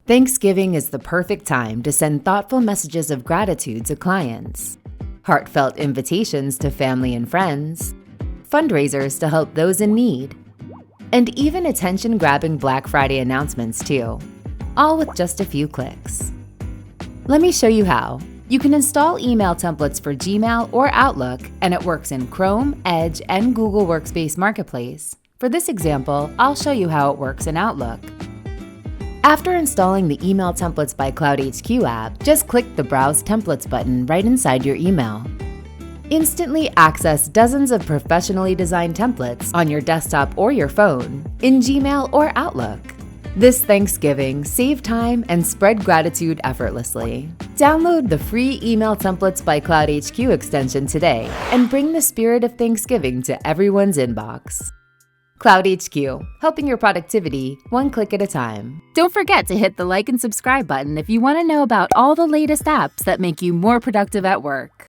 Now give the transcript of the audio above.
Thanksgiving is the perfect time to send thoughtful messages of gratitude to clients, heartfelt invitations to family and friends, fundraisers to help those in need, and even attention-grabbing Black Friday announcements too, all with just a few clicks. Let me show you how. You can install email templates for Gmail or Outlook, and it works in Chrome, Edge, and Google Workspace Marketplace. For this example, I'll show you how it works in Outlook. After installing the Email Templates by cloudHQ app, just click the Browse Templates button right inside your email. Instantly access dozens of professionally designed templates on your desktop or your phone, in Gmail or Outlook. This Thanksgiving, save time and spread gratitude effortlessly. Download the free Email Templates by cloudHQ extension today and bring the spirit of Thanksgiving to everyone's inbox. cloudHQ, helping your productivity one click at a time. Don't forget to hit the like and subscribe button if you want to know about all the latest apps that make you more productive at work.